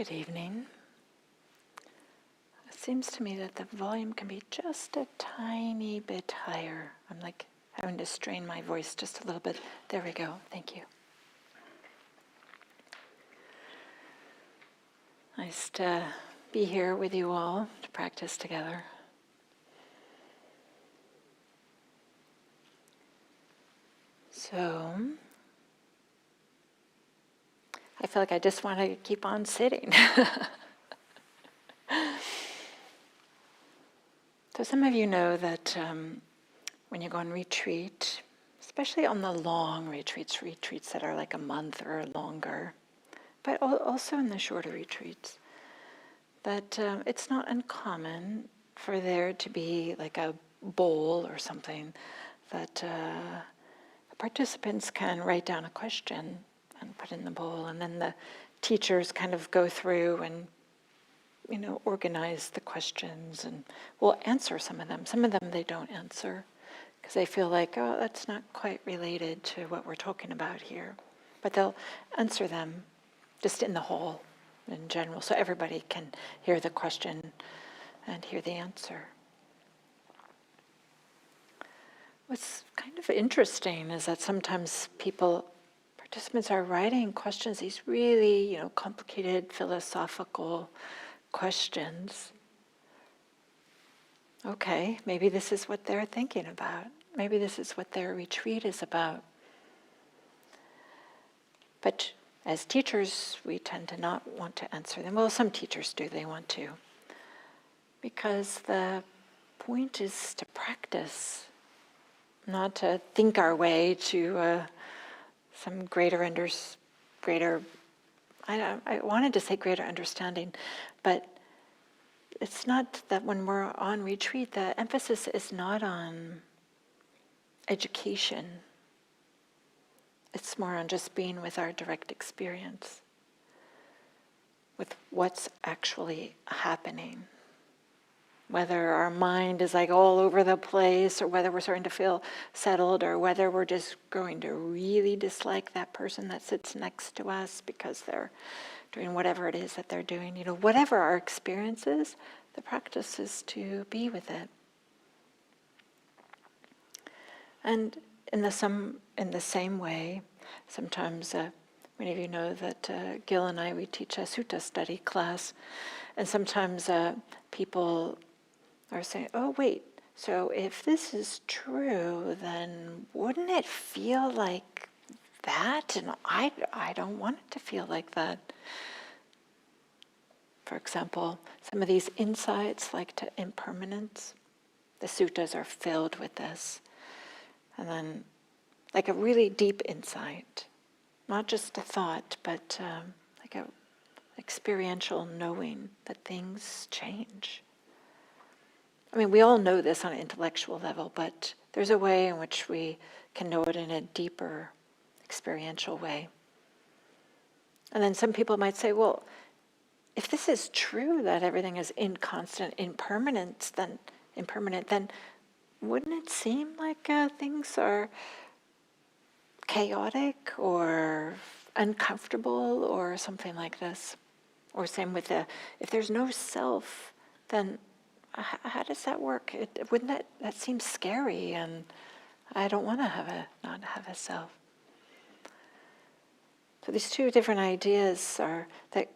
Good evening. It seems to me that the volume can be just a tiny bit higher. I'm like having to strain my voice just a little bit. There we go. Thank you. Nice to be here with you all to practice together. So, I feel like I just want to keep on sitting. So some of you know that when you go on retreat, especially on the long retreats that are like a month or longer, but also in the shorter retreats, that it's not uncommon for there to be like a bowl or something that the participants can write down a question and put in the bowl, and then the teachers kind of go through and organize the questions, and we'll answer some of them. Some of them they don't answer because they feel like, oh, that's not quite related to what we're talking about here. But they'll answer them just in the hall in general, so everybody can hear the question and hear the answer. What's kind of interesting is that sometimes participants are writing questions, these really, complicated philosophical questions. Okay, maybe this is what they're thinking about. Maybe this is what their retreat is about. But as teachers, we tend to not want to answer them. Well, some teachers do, they want to. Because the point is to practice, not to think our way to some greater I wanted to say greater understanding, but it's not that when we're on retreat, the emphasis is not on education. It's more on just being with our direct experience, with what's actually happening. Whether our mind is like all over the place, or whether we're starting to feel settled, or whether we're just going to really dislike that person that sits next to us because they're doing whatever it is that they're doing. Whatever our experience is, the practice is to be with it. And in the same way, sometimes many of you know that Gil and I, we teach a sutta study class, and sometimes people are saying, oh wait, so if this is true, then wouldn't it feel like that? And I don't want it to feel like that. For example, some of these insights like to impermanence, the suttas are filled with this. And then like a really deep insight, not just a thought, but like a experiential knowing that things change. I mean, we all know this on an intellectual level, but there's a way in which we can know it in a deeper experiential way. And then some people might say, well, if this is true that everything is inconstant, impermanent, then wouldn't it seem like things are chaotic or uncomfortable or something like this? Or same with if there's no self, then how does that work? Wouldn't that seem scary, and I don't want to not have a self. So these two different ideas are that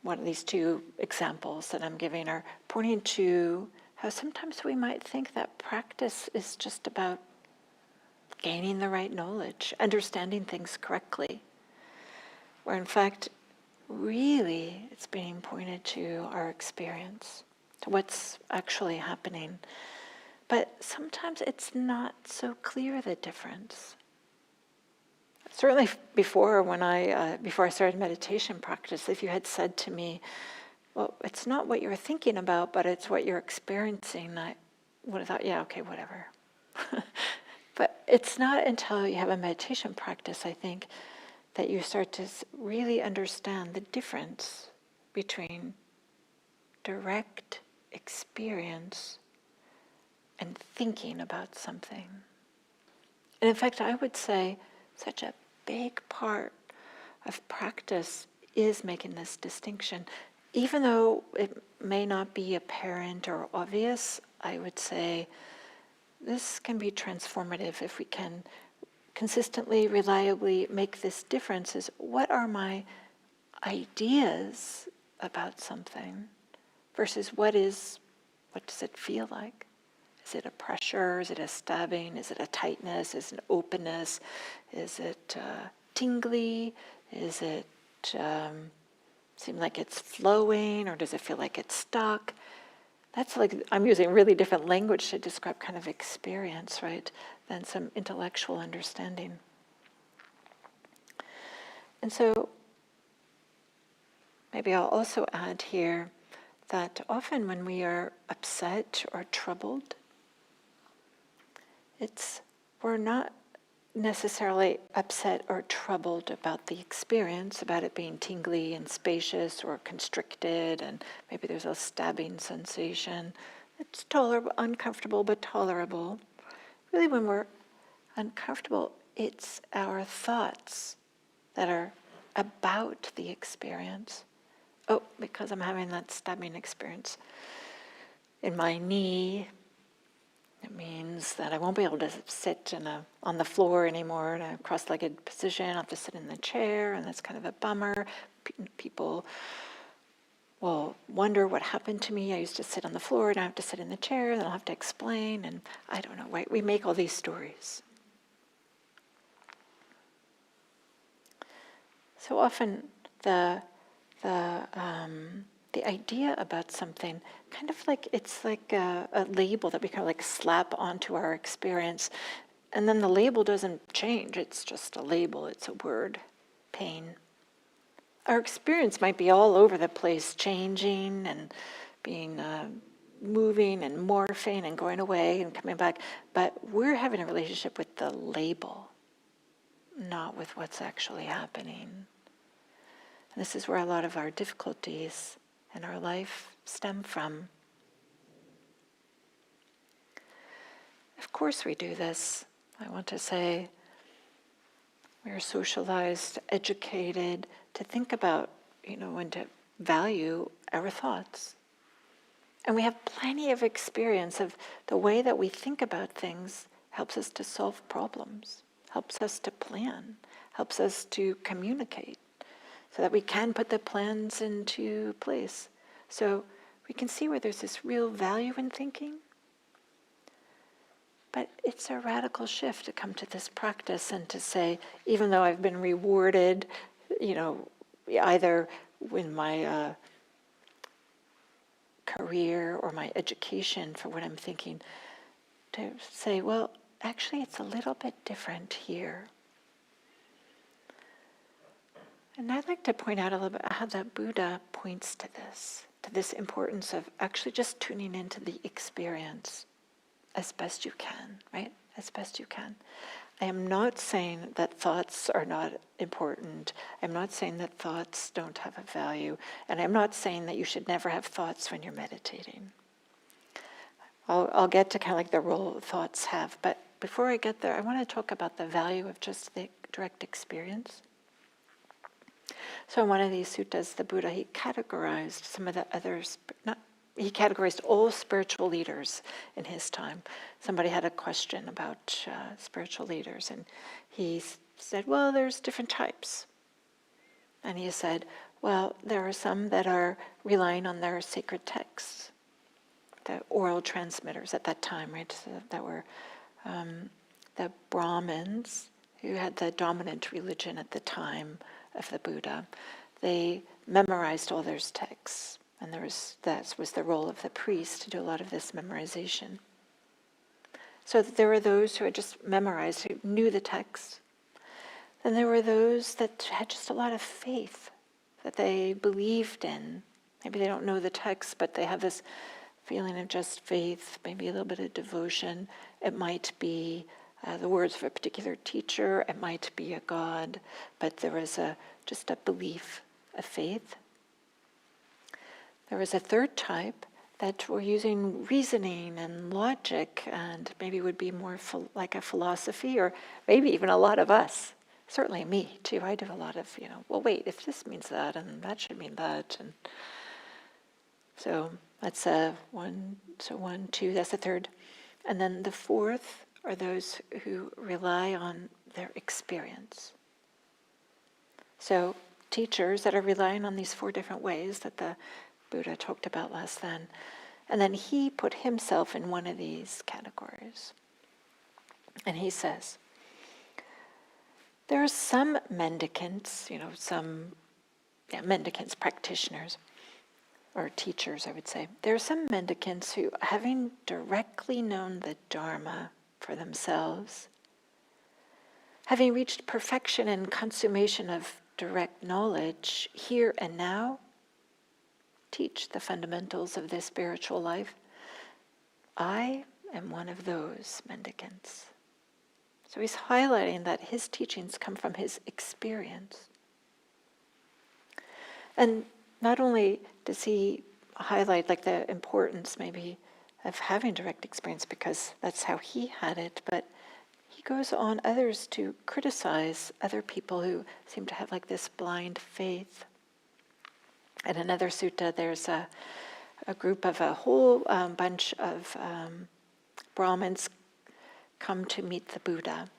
one of these two examples that I'm giving are pointing to how sometimes we might think that practice is just about gaining the right knowledge, understanding things correctly, where in fact, really it's being pointed to our experience, to what's actually happening. But sometimes it's not so clear, the difference. Certainly before I started meditation practice, if you had said to me, well, it's not what you're thinking about, but it's what you're experiencing, I would have thought, yeah, okay, whatever. But it's not until you have a meditation practice, I think, that you start to really understand the difference between direct experience and thinking about something. And in fact, I would say such a big part of practice is making this distinction. Even though it may not be apparent or obvious, I would say this can be transformative if we can consistently, reliably make this difference. Is what are my ideas about something versus what does it feel like? Is it a pressure? Is it a stabbing? Is it a tightness? Is it an openness? Is it tingly? Is it seem like it's flowing, or does it feel like it's stuck? That's like, I'm using really different language to describe kind of experience, right, than some intellectual understanding. And so maybe I'll also add here that often when we are upset or troubled, we're not necessarily upset or troubled about the experience, about it being tingly and spacious or constricted, and maybe there's a stabbing sensation. It's tolerable, uncomfortable, but tolerable. Really, when we're uncomfortable, it's our thoughts that are about the experience. Oh, because I'm having that stabbing experience in my knee, it means that I won't be able to sit on the floor anymore in a cross-legged position. I'll have to sit in the chair, and that's kind of a bummer. People will wonder what happened to me. I used to sit on the floor, and I have to sit in the chair, and I'll have to explain, and I don't know, right? We make all these stories. So often the idea about something, kind of like it's like a label that we kind of like slap onto our experience, and then the label doesn't change. It's just a label. It's a word, pain. Our experience might be all over the place, changing and being moving and morphing and going away and coming back, but we're having a relationship with the label, not with what's actually happening. And this is where a lot of our difficulties in our life stem from. Of course we do this. I want to say we are socialized, educated to think about, and to value our thoughts. And we have plenty of experience of the way that we think about things helps us to solve problems, helps us to plan, helps us to communicate, so that we can put the plans into place. So we can see where there's this real value in thinking. But it's a radical shift to come to this practice and to say, even though I've been rewarded, either in my career or my education for what I'm thinking, to say, well, actually it's a little bit different here. And I'd like to point out a little bit how the Buddha points to this importance of actually just tuning into the experience as best you can, right? As best you can. I am not saying that thoughts are not important. I'm not saying that thoughts don't have a value. And I'm not saying that you should never have thoughts when you're meditating. I'll get to kind of like the role thoughts have. But before I get there, I want to talk about the value of just the direct experience. So in one of these suttas, the Buddha, he categorized some of the others, he categorized all spiritual leaders in his time. Somebody had a question about spiritual leaders, and he said, well, there's different types. And he said, well, there are some that are relying on their sacred texts, the oral transmitters at that time, right? So that were the Brahmins, who had the dominant religion at the time of the Buddha. They memorized all their texts, and that was the role of the priest to do a lot of this memorization. So there were those who had just memorized, who knew the text. Then there were those that had just a lot of faith that they believed in. Maybe they don't know the text, but they have this feeling of just faith, maybe a little bit of devotion. It might be the words of a particular teacher, it might be a God, but there was just a belief, a faith. There was a third type that were using reasoning and logic, and maybe would be more like a philosophy, or maybe even a lot of us, certainly me too. I do a lot of, well, wait, if this means that, and that should mean that, and so that's one. So 1, 2. That's the third, and then the fourth are those who rely on their experience. So teachers that are relying on these 4 different ways that the Buddha talked about last then, and then he put himself in one of these categories, and he says, there are some mendicants, mendicants, practitioners, or teachers, I would say. There are some mendicants who, having directly known the Dharma for themselves, having reached perfection and consummation of direct knowledge here and now, teach the fundamentals of this spiritual life. I am one of those mendicants. So he's highlighting that his teachings come from his experience. And not only does he highlight like the importance maybe of having direct experience because that's how he had it, but he goes on others to criticize other people who seem to have like this blind faith. In another sutta, there's a group of a whole bunch of Brahmins come to meet the Buddha.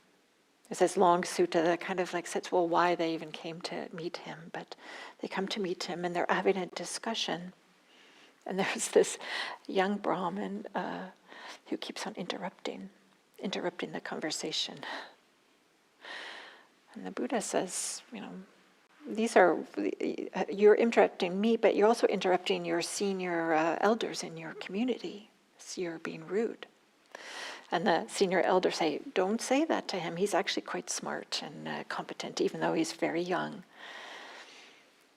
It's this long sutta that kind of like says, well, why they even came to meet him. But they come to meet him and they're having a discussion. And there's this young Brahmin who keeps on interrupting the conversation. And the Buddha says, you're interrupting me, but you're also interrupting your senior elders in your community. So you're being rude. And the senior elders say, don't say that to him. He's actually quite smart and competent, even though he's very young.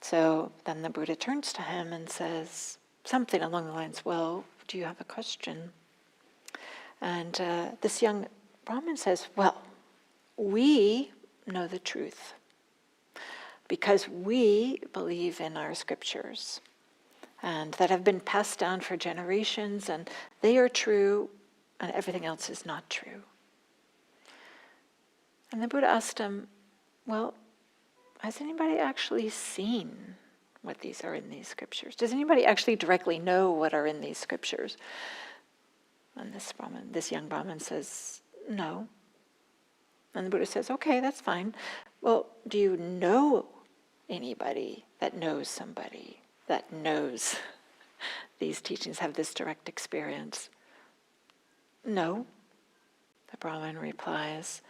So then the Buddha turns to him and says something along the lines, well, do you have a question? And this young Brahmin says, well, we know the truth because we believe in our scriptures and that have been passed down for generations, and they are true, and everything else is not true. And the Buddha asked him, well, has anybody actually seen what these are in these scriptures? Does anybody actually directly know what are in these scriptures? And this young Brahmin says, no. And the Buddha says, okay, that's fine. Well, do you know anybody that knows somebody that knows these teachings, have this direct experience? No, the Brahmin replies.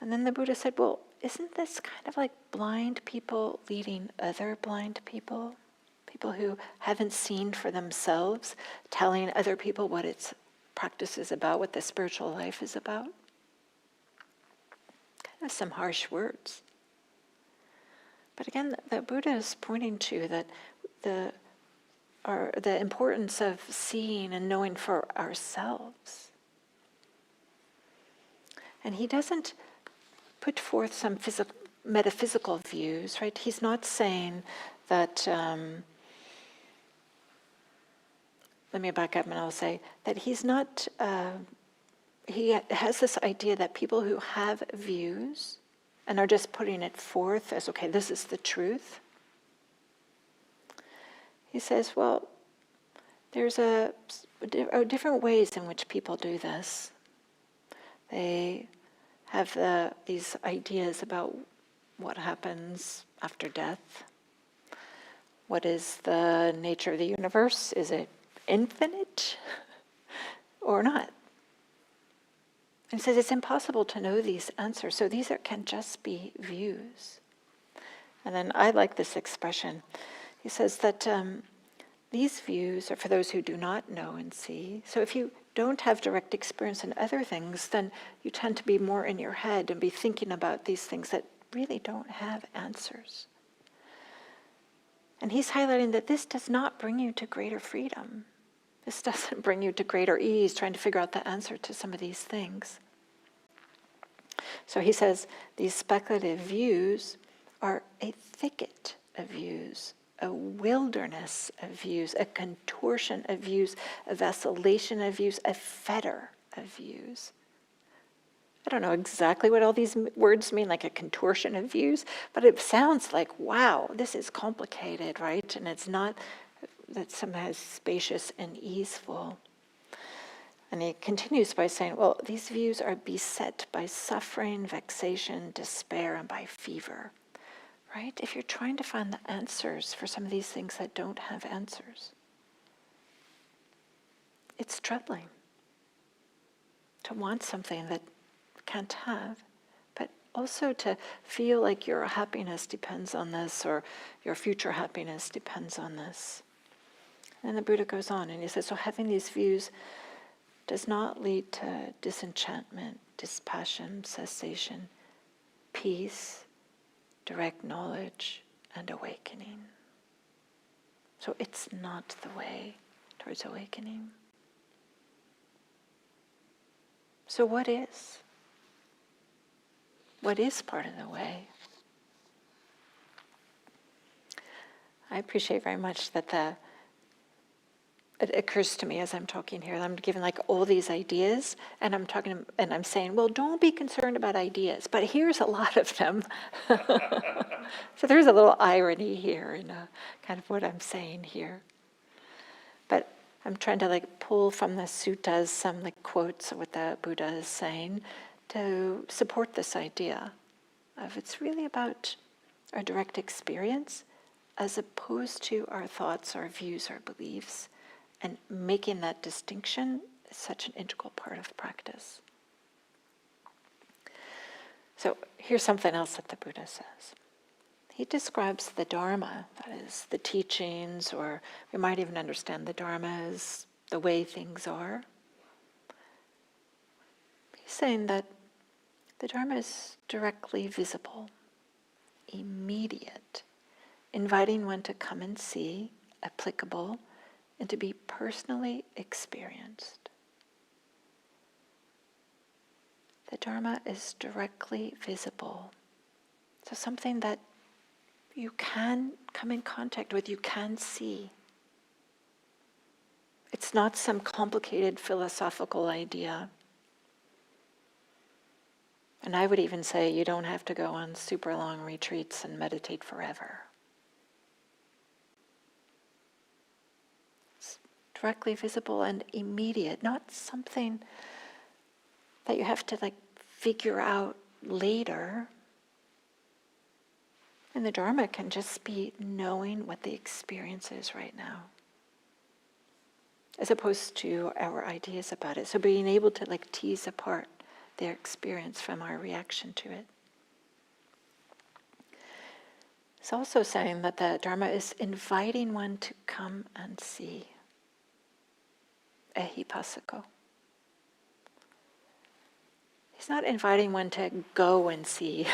And then the Buddha said, well, isn't this kind of like blind people leading other blind people? People who haven't seen for themselves, telling other people what its practice is about, what the spiritual life is about? Kind of some harsh words. But again, the Buddha is pointing to that the importance of seeing and knowing for ourselves. And he doesn't put forth some metaphysical views, right? He's not saying that, let me back up and I'll say that he's not, he has this idea that people who have views and are just putting it forth as, okay, this is the truth. He says, well, there's different ways in which people do this. They have these ideas about what happens after death. What is the nature of the universe? Is it infinite or not? And he says it's impossible to know these answers, so these can just be views. And then I like this expression. He says that these views are for those who do not know and see. So if you don't have direct experience in other things, then you tend to be more in your head and be thinking about these things that really don't have answers. And he's highlighting that this does not bring you to greater freedom. This doesn't bring you to greater ease, trying to figure out the answer to some of these things. So he says these speculative views are a thicket of views, a wilderness of views, a contortion of views, a vacillation of views, a fetter of views. I don't know exactly what all these words mean, like a contortion of views, but it sounds like, wow, this is complicated, right? And it's not that somehow spacious and easeful. And he continues by saying, well, these views are beset by suffering, vexation, despair, and by fever, right? If you're trying to find the answers for some of these things that don't have answers, it's troubling to want something that can't have, but also to feel like your happiness depends on this or your future happiness depends on this. And the Buddha goes on and he says, so having these views does not lead to disenchantment, dispassion, cessation, peace, direct knowledge, and awakening. So it's not the way towards awakening. So what is? What is part of the way? I appreciate very much that it occurs to me as I'm talking here, I'm giving like all these ideas, and I'm talking, and I'm saying, well, don't be concerned about ideas, but here's a lot of them. So there's a little irony here in kind of what I'm saying here. But I'm trying to like pull from the suttas some like quotes of what the Buddha is saying to support this idea of it's really about our direct experience as opposed to our thoughts, our views, our beliefs. And making that distinction is such an integral part of practice. So here's something else that the Buddha says. He describes the Dharma, that is, the teachings, or we might even understand the Dharma as the way things are. He's saying that the Dharma is directly visible, immediate, inviting one to come and see, applicable, and to be personally experienced. The Dharma is directly visible. So something that you can come in contact with, you can see. It's not some complicated philosophical idea. And I would even say you don't have to go on super long retreats and meditate forever. Directly visible and immediate, not something that you have to like figure out later. And the Dharma can just be knowing what the experience is right now, as opposed to our ideas about it. So being able to like tease apart their experience from our reaction to it. It's also saying that the Dharma is inviting one to come and see. Ehipassiko. He's not inviting one to go and see,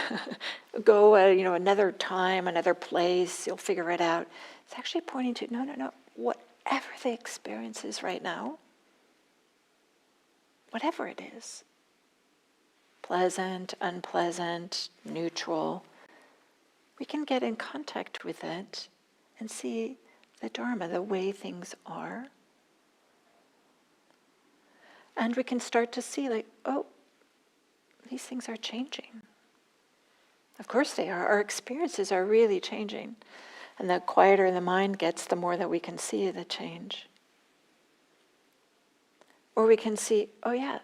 go another time, another place, you'll figure it out. It's actually pointing to, no, whatever the experience is right now, whatever it is, pleasant, unpleasant, neutral, we can get in contact with it and see the Dharma, the way things are. And we can start to see like, oh, these things are changing. Of course they are. Our experiences are really changing. And the quieter the mind gets, the more that we can see the change. Or we can see, oh yeah,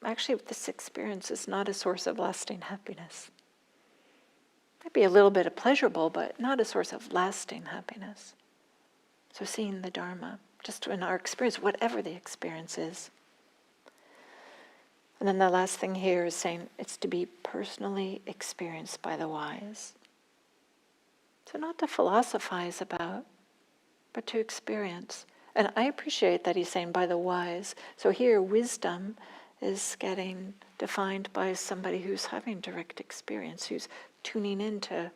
actually this experience is not a source of lasting happiness. Might be a little bit of pleasurable, but not a source of lasting happiness. So seeing the Dharma, just in our experience, whatever the experience is. And then the last thing here is saying it's to be personally experienced by the wise. So not to philosophize about, but to experience. And I appreciate that he's saying by the wise. So here wisdom is getting defined by somebody who's having direct experience, who's tuning into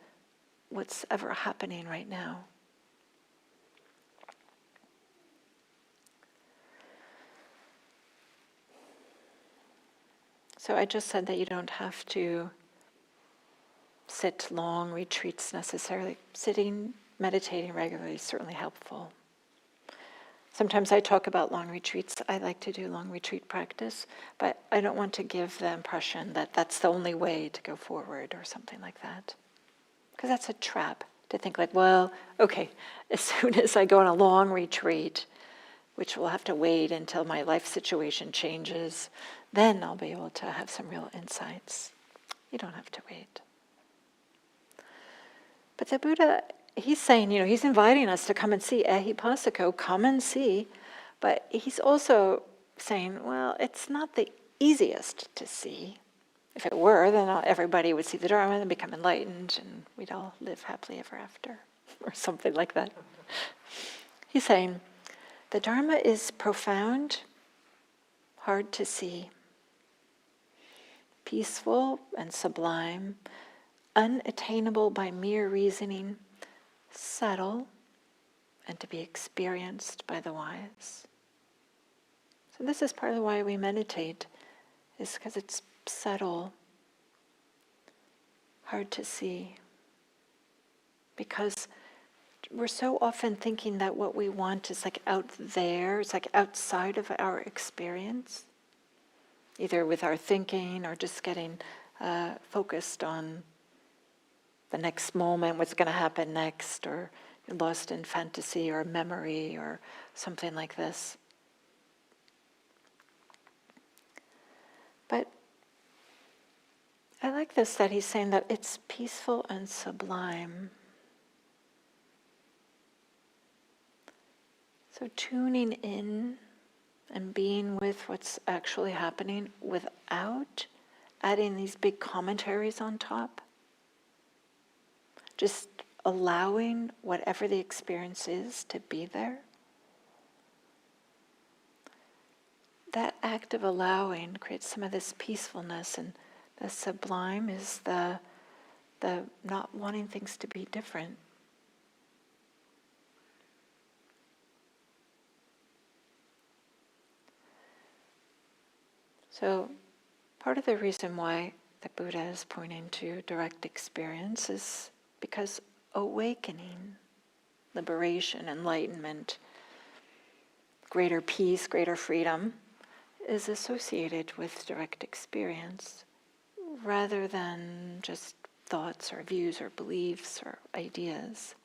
what's ever happening right now. So I just said that you don't have to sit long retreats necessarily. Sitting, meditating regularly is certainly helpful. Sometimes I talk about long retreats. I like to do long retreat practice, but I don't want to give the impression that that's the only way to go forward or something like that. Because that's a trap to think like, well, okay, as soon as I go on a long retreat, which will have to wait until my life situation changes, then I'll be able to have some real insights. You don't have to wait. But the Buddha, he's saying, he's inviting us to come and see Ehipassiko, come and see, but he's also saying, well, it's not the easiest to see. If it were, then everybody would see the Dharma and become enlightened, and we'd all live happily ever after, or something like that. He's saying, the Dharma is profound, hard to see, peaceful and sublime, unattainable by mere reasoning, subtle, and to be experienced by the wise. So this is partly why we meditate, is because it's subtle, hard to see. Because we're so often thinking that what we want is like out there, it's like outside of our experience, either with our thinking or just getting focused on the next moment, what's going to happen next, or lost in fantasy or memory or something like this. But I like this, that he's saying that it's peaceful and sublime. So tuning in and being with what's actually happening without adding these big commentaries on top. Just allowing whatever the experience is to be there. That act of allowing creates some of this peacefulness, and the sublime is the not wanting things to be different. So part of the reason why the Buddha is pointing to direct experience is because awakening, liberation, enlightenment, greater peace, greater freedom is associated with direct experience rather than just thoughts or views or beliefs or ideas.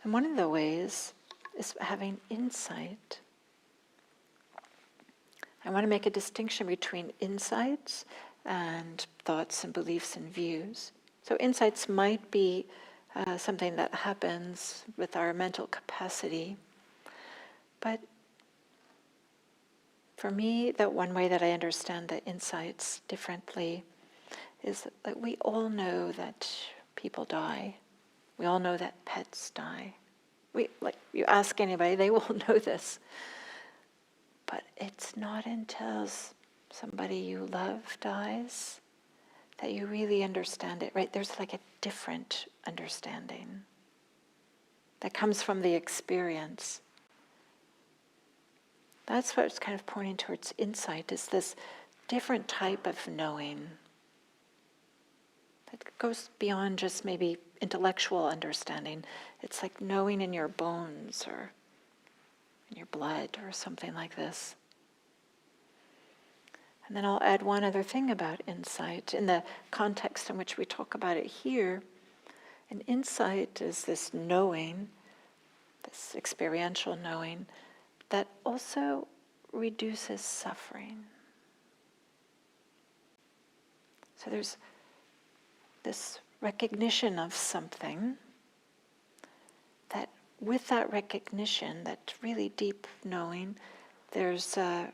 And one of the ways is having insight. I want to make a distinction between insights and thoughts and beliefs and views. So insights might be something that happens with our mental capacity. But for me, the one way that I understand the insights differently is that we all know that people die. We all know that pets die. You ask anybody, they will know this. But it's not until somebody you love dies that you really understand it, right? There's like a different understanding that comes from the experience. That's what's kind of pointing towards insight, is this different type of knowing that goes beyond just maybe intellectual understanding. It's like knowing in your bones or in your blood or something like this. And then I'll add one other thing about insight. In the context in which we talk about it here, an insight is this knowing, this experiential knowing, that also reduces suffering. So there's this recognition of something that with that recognition, that really deep knowing, there's a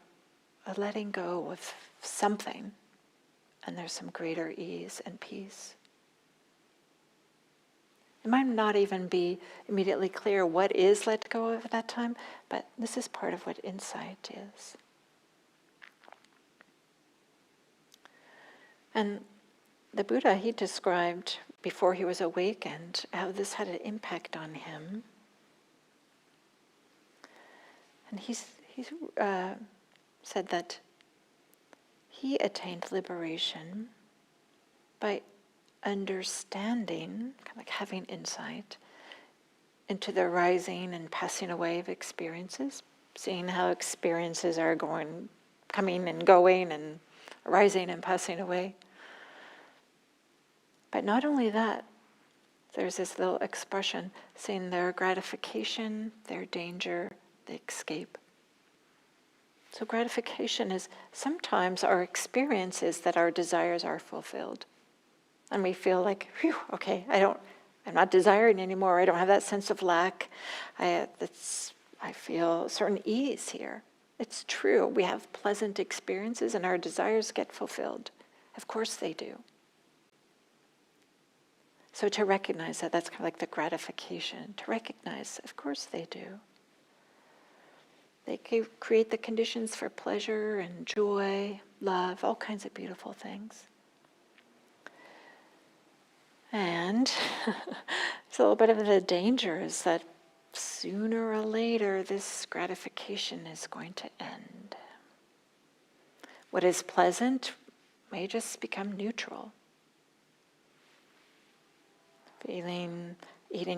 letting go of something, and there's some greater ease and peace. It might not even be immediately clear what is let go of at that time, but this is part of what insight is. And the Buddha, he described before he was awakened how this had an impact on him. And he's said that he attained liberation by understanding, kind of like having insight, into the rising and passing away of experiences, seeing how experiences are coming and going and rising and passing away. But not only that, there's this little expression, seeing their gratification, their danger, the escape. So gratification is sometimes our experience is that our desires are fulfilled. And we feel like, phew, okay, I'm not desiring anymore. I don't have that sense of lack. I feel certain ease here. It's true. We have pleasant experiences and our desires get fulfilled. Of course they do. So to recognize that, that's kind of like the gratification. To recognize, of course they do. They create the conditions for pleasure and joy, love, all kinds of beautiful things. And it's a little bit of the danger is that sooner or later this gratification is going to end. What is pleasant may just become neutral. Eating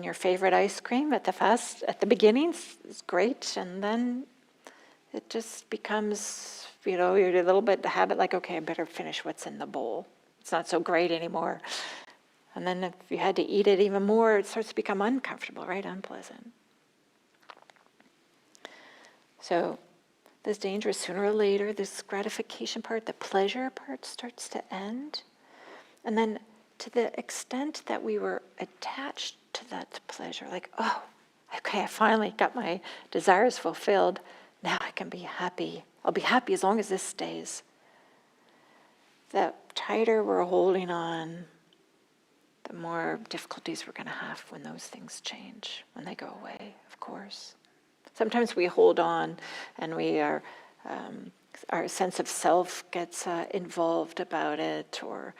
your favorite ice cream at the beginning is great, and then it just becomes, you're a little bit the habit, like, okay, I better finish what's in the bowl. It's not so great anymore. And then if you had to eat it even more, it starts to become uncomfortable, right? Unpleasant. So this danger is sooner or later, this gratification part, the pleasure part starts to end. And then to the extent that we were attached to that pleasure, like, oh, okay, I finally got my desires fulfilled. Now I can be happy. I'll be happy as long as this stays. The tighter we're holding on, the more difficulties we're going to have when those things change, when they go away, of course. Sometimes we hold on and our sense of self gets involved about it, or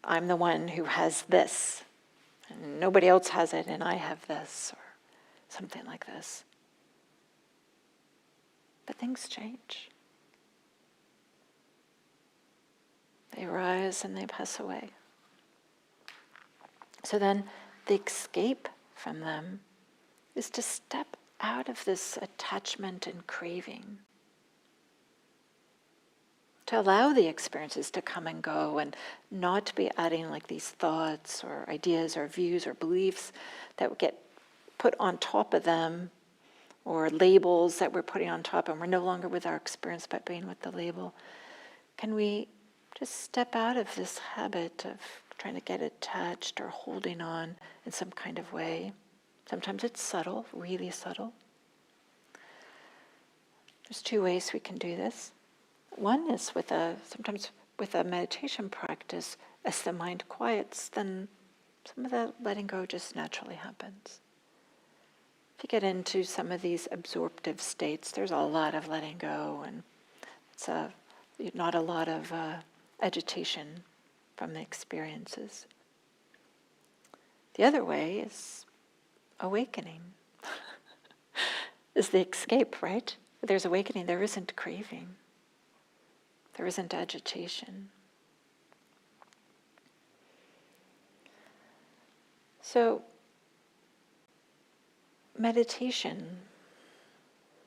I'm the one who has this, and nobody else has it, and I have this, or something like this. But things change. They rise and they pass away. So then the escape from them is to step out of this attachment and craving. To allow the experiences to come and go and not to be adding like these thoughts or ideas or views or beliefs that would get put on top of them, or labels that we're putting on top, and we're no longer with our experience but being with the label. Can we just step out of this habit of trying to get attached or holding on in some kind of way? Sometimes it's subtle, really subtle. There's two ways we can do this. One is sometimes with a meditation practice, as the mind quiets, then some of the letting go just naturally happens. If you get into some of these absorptive states, there's a lot of letting go, and it's not a lot of agitation from the experiences. The other way is awakening. Is the escape, right? There's awakening, there isn't craving. There isn't agitation. So, meditation,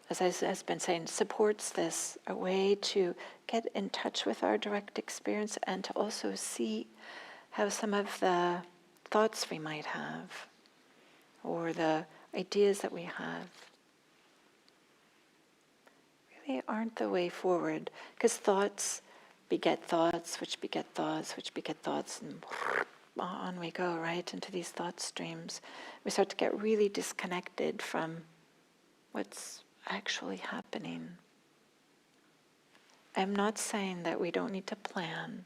as I've been saying, supports this, a way to get in touch with our direct experience and to also see how some of the thoughts we might have or the ideas that we have really aren't the way forward, because thoughts beget thoughts, which beget thoughts, which beget thoughts, and on we go, right, into these thought streams. We start to get really disconnected from what's actually happening. I'm not saying that we don't need to plan.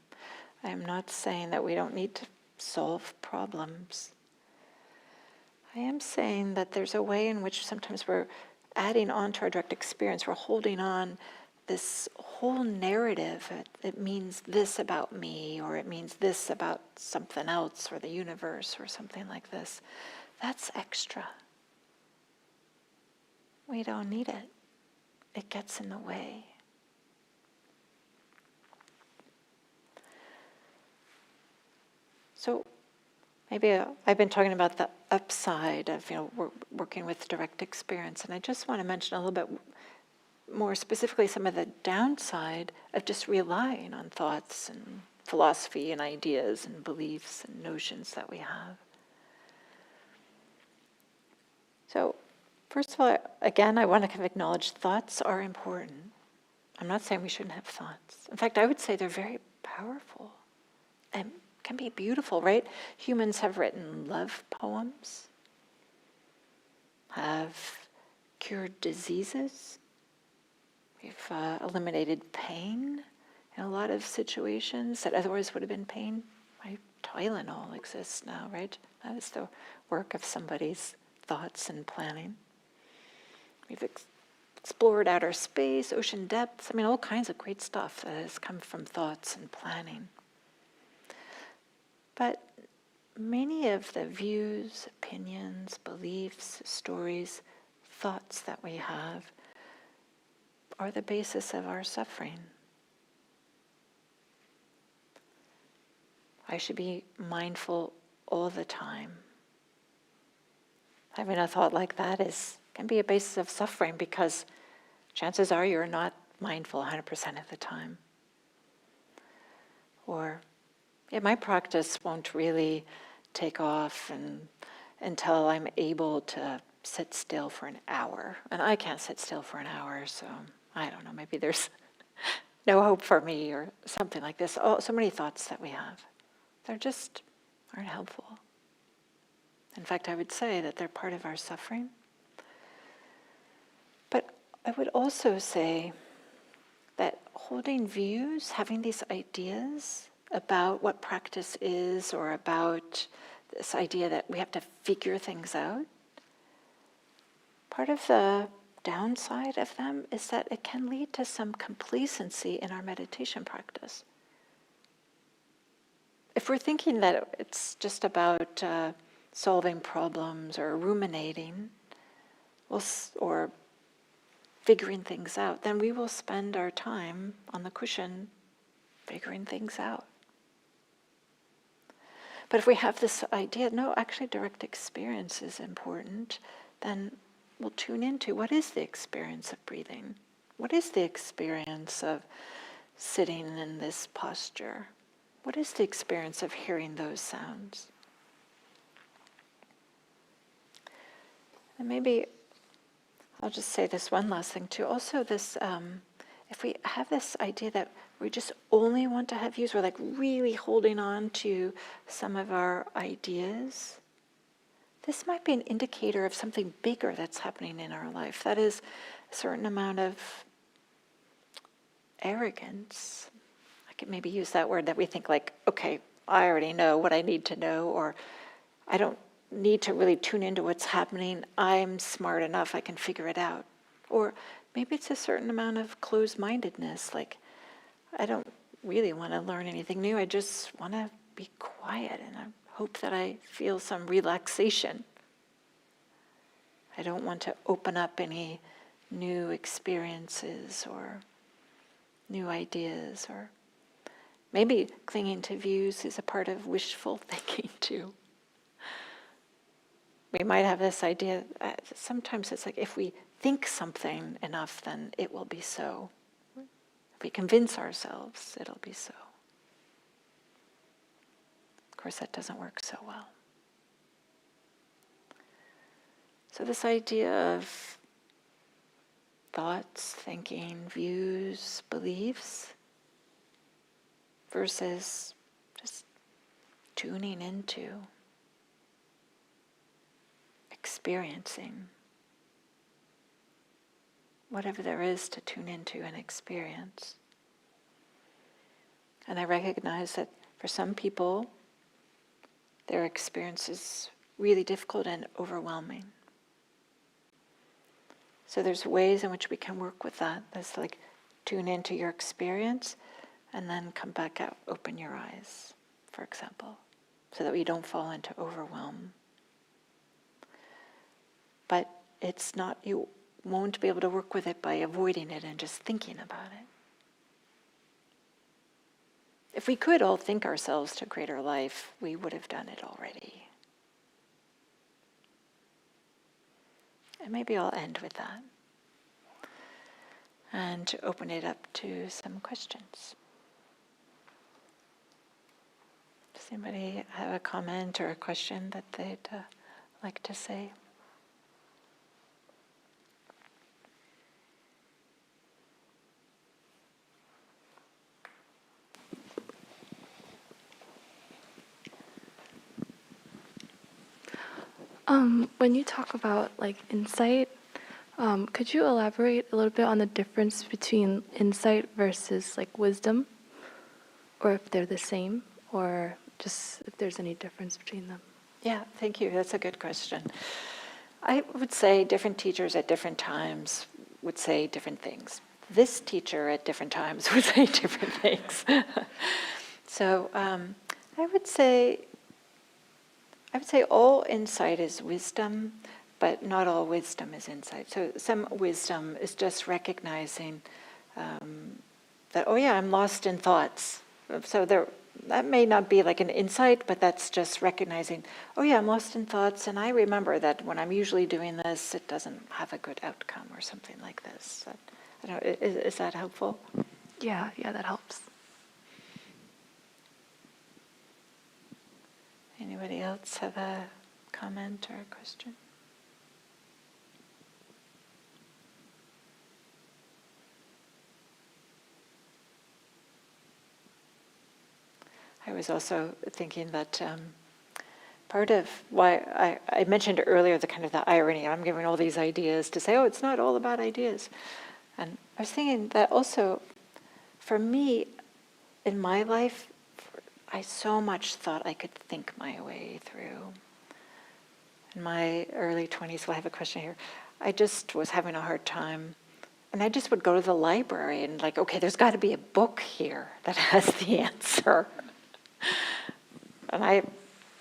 I'm not saying that we don't need to solve problems. I am saying that there's a way in which sometimes we're adding on to our direct experience, we're holding on this whole narrative. It means this about me, or it means this about something else, or the universe, or something like this. That's extra. We don't need it. It gets in the way. So Maybe I've been talking about the upside of working with direct experience, and I just want to mention a little bit more specifically some of the downside of just relying on thoughts and philosophy and ideas and beliefs and notions that we have. So, first of all, again, I want to kind of acknowledge thoughts are important. I'm not saying we shouldn't have thoughts. In fact, I would say they're very powerful and can be beautiful, right? Humans have written love poems, have cured diseases. We've eliminated pain in a lot of situations that otherwise would have been pain. Right? Tylenol exists now, right? That is the work of somebody's thoughts and planning. We've explored outer space, ocean depths. I mean, all kinds of great stuff that has come from thoughts and planning. But many of the views, opinions, beliefs, stories, thoughts that we have are the basis of our suffering. I should be mindful all the time. Having a thought like that can be a basis of suffering because chances are you're not mindful 100% of the time. Or my practice won't really take off until I'm able to sit still for an hour. And I can't sit still for an hour, so I don't know, maybe there's no hope for me or something like this. Oh, so many thoughts that we have. They just aren't helpful. In fact, I would say that they're part of our suffering. But I would also say that holding views, having these ideas about what practice is or about this idea that we have to figure things out, part of the downside of them is that it can lead to some complacency in our meditation practice. If we're thinking that it's just about solving problems or ruminating or figuring things out, then we will spend our time on the cushion figuring things out. But if we have this idea, no, actually direct experience is important, then we'll tune into what is the experience of breathing? What is the experience of sitting in this posture? What is the experience of hearing those sounds? And maybe I'll just say this one last thing too. Also this, if we have this idea that we just only want to have views, we're like really holding on to some of our ideas, this might be an indicator of something bigger that's happening in our life. That is a certain amount of arrogance. I could maybe use that word that we think like, okay, I already know what I need to know, or I don't need to really tune into what's happening. I'm smart enough, I can figure it out. Or maybe it's a certain amount of closed-mindedness, like I don't really want to learn anything new. I just want to be quiet and I hope that I feel some relaxation. I don't want to open up any new experiences or new ideas, or maybe clinging to views is a part of wishful thinking too. We might have this idea, sometimes it's like if we think something enough, then it will be so. If we convince ourselves, it'll be so. Of course, that doesn't work so well. So this idea of thoughts, thinking, views, beliefs, versus just tuning into, experiencing whatever there is to tune into and experience. And I recognize that for some people, their experience is really difficult and overwhelming. So there's ways in which we can work with that. That's like tune into your experience and then come back out, open your eyes, for example, so that we don't fall into overwhelm. But it's not, you won't be able to work with it by avoiding it and just thinking about it. If we could all think ourselves to greater life, we would have done it already. And maybe I'll end with that and open it up to some questions. Does anybody have a comment or a question that they'd like to say? When you talk about like insight, could you elaborate a little bit on the difference between insight versus like wisdom, or if they're the same, or just if there's any difference between them? Yeah, thank you. That's a good question. I would say different teachers at different times would say different things. This teacher at different times would say different things. So I would say all insight is wisdom, but not all wisdom is insight. So some wisdom is just recognizing that, oh yeah, I'm lost in thoughts. So that may not be like an insight, but that's just recognizing, oh yeah, I'm lost in thoughts, and I remember that when I'm usually doing this, it doesn't have a good outcome or something like this. I don't know, is that helpful? Yeah, that helps. Anybody else have a comment or a question? I was also thinking that part of why I mentioned earlier the kind of the irony, I'm giving all these ideas to say, oh, it's not all about ideas. And I was thinking that also, for me, in my life, I so much thought I could think my way through. In my early 20s, well, I have a question here. I just was having a hard time. And I just would go to the library and like, okay, there's got to be a book here that has the answer. And I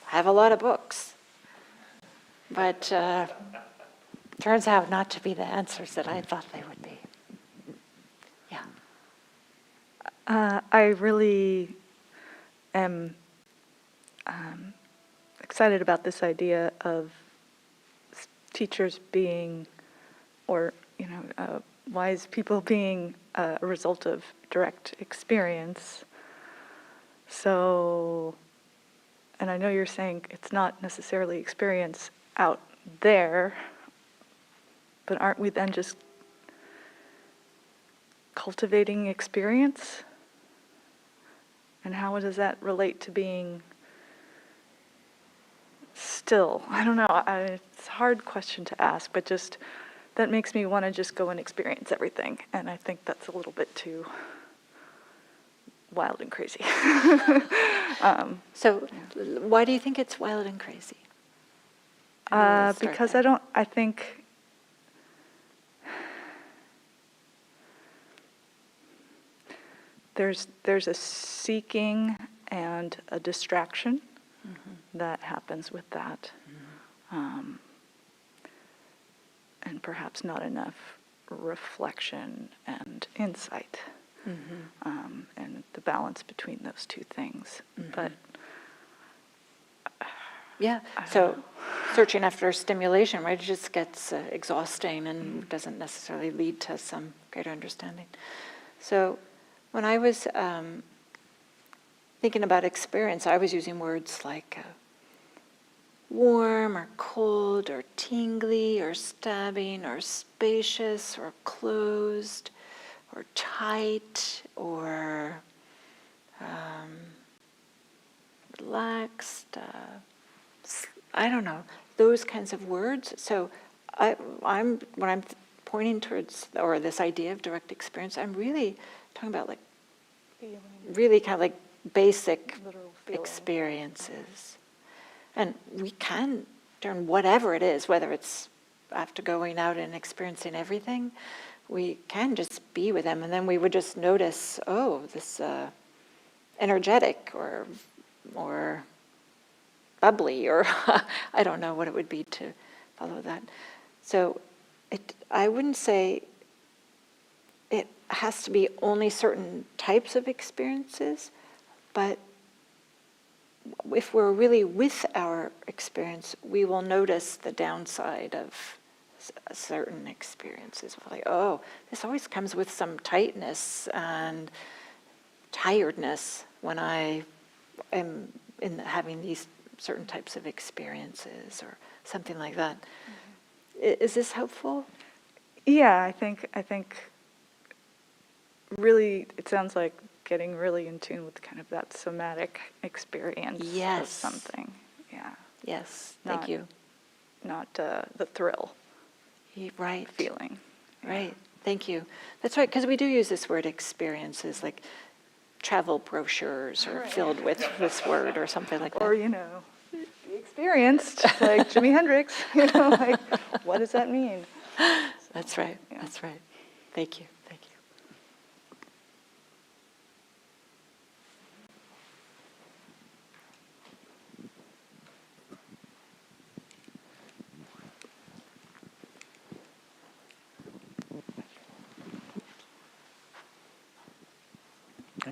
have a lot of books. But turns out not to be the answers that I thought they would be. Yeah. I really am excited about this idea of teachers being, or wise people being a result of direct experience. So, and I know you're saying it's not necessarily experience out there, but aren't we then just cultivating experience? And how does that relate to being still? I don't know. It's a hard question to ask, but just that makes me want to just go and experience everything. And I think that's a little bit too wild and crazy. So why do you think it's wild and crazy? Because there. I think there's a seeking and a distraction that happens with that. And perhaps not enough reflection and insight. And the balance between those two things. But yeah, so searching after stimulation, right, it just gets exhausting and doesn't necessarily lead to some greater understanding. So when I was thinking about experience, I was using words like warm or cold or tingly or stabbing or spacious or closed or tight or relaxed, I don't know, those kinds of words. So when I'm pointing towards, or this idea of direct experience, I'm really talking about like really kind of like basic experiences. And we can turn whatever it is, whether it's after going out and experiencing everything, we can just be with them, and then we would just notice, oh, this energetic or bubbly, or I don't know what it would be to follow that. So I wouldn't say it has to be only certain types of experiences, but if we're really with our experience, we will notice the downside of certain experiences. Like, oh, this always comes with some tightness and tiredness when I am in having these certain types of experiences or something like that. Is this helpful? Yeah, I think really it sounds like getting really in tune with kind of that somatic experience of something. Yeah. Yes, thank you. Not the thrill Right. feeling. Right, thank you. That's right, because we do use this word experiences, like travel brochures are filled with this word or something like that. Or, be experienced, like Jimi Hendrix, like, what does that mean? That's right, Yeah. that's right. Thank you, thank you.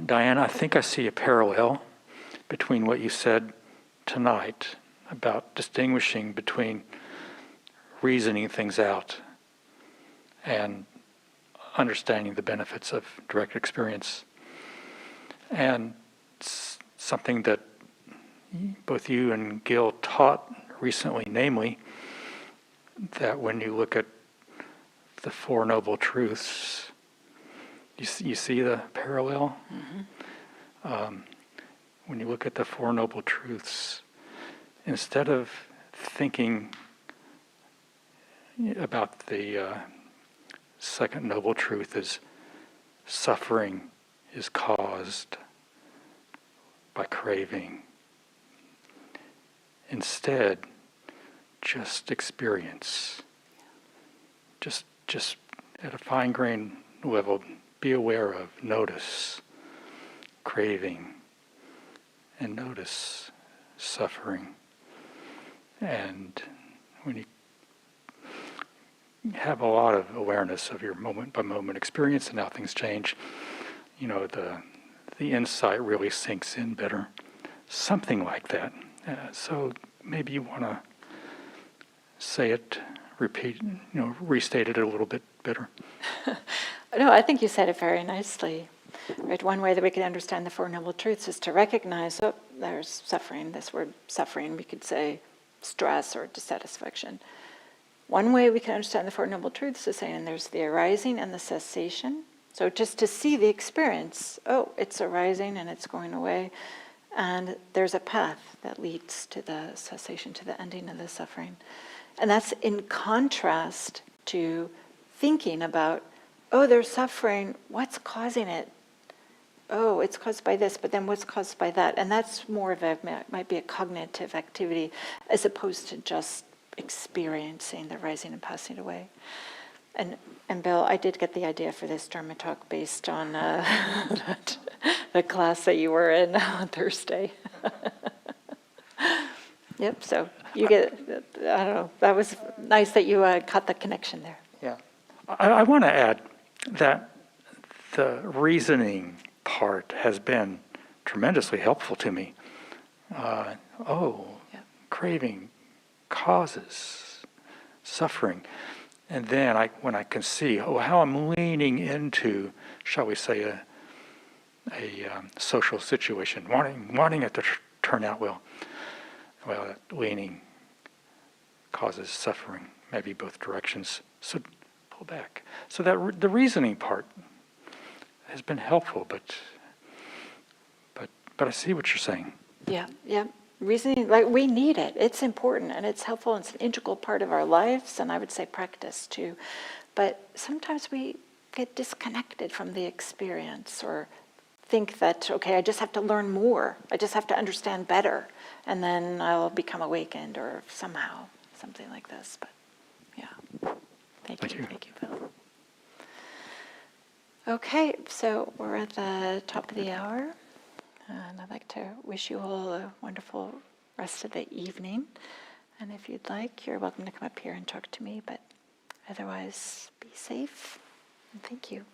Diane, I think I see a parallel between what you said tonight about distinguishing between reasoning things out and understanding the benefits of direct experience, and something that both you and Gil taught recently, namely that when you look at the Four Noble Truths, you see the parallel? When you look at the Four Noble Truths, instead of thinking about the second noble truth as suffering is caused by craving, instead, just experience. Just at a fine-grained level, be aware of, notice craving, and notice suffering. And when you have a lot of awareness of your moment-by-moment experience and how things change, the insight really sinks in better. Something like that. So maybe you want to say it, repeat, restate it a little bit better. No, I think you said it very nicely. Right, one way that we can understand the Four Noble Truths is to recognize, oh, there's suffering. This word suffering, we could say stress or dissatisfaction. One way we can understand the Four Noble Truths is saying there's the arising and the cessation. So just to see the experience, oh, it's arising and it's going away, and there's a path that leads to the cessation, to the ending of the suffering. And that's in contrast to thinking about, oh, there's suffering, what's causing it? Oh, it's caused by this, but then what's caused by that? And that's more of might be a cognitive activity as opposed to just experiencing the rising and passing away. And Bill, I did get the idea for this Dharma talk based on the class that you were in on Thursday. Yep, so you get, I don't know, that was nice that you caught the connection there. Yeah. I want to add that the reasoning part has been tremendously helpful to me. Craving causes suffering. And then when I can see, how I'm leaning into, shall we say, a social situation, wanting it to turn out well. Well, that leaning causes suffering, maybe both directions. So pull back. So that the reasoning part has been helpful, but I see what you're saying. Yeah. Reasoning, like we need it. It's important and it's helpful. And it's an integral part of our lives, and I would say practice too. But sometimes we get disconnected from the experience or think that, okay, I just have to learn more. I just have to understand better, and then I'll become awakened or somehow, something like this. But yeah, thank you, Bill. Okay, so we're at the top of the hour. And I'd like to wish you all a wonderful rest of the evening. And if you'd like, you're welcome to come up here and talk to me. But otherwise, be safe. And thank you.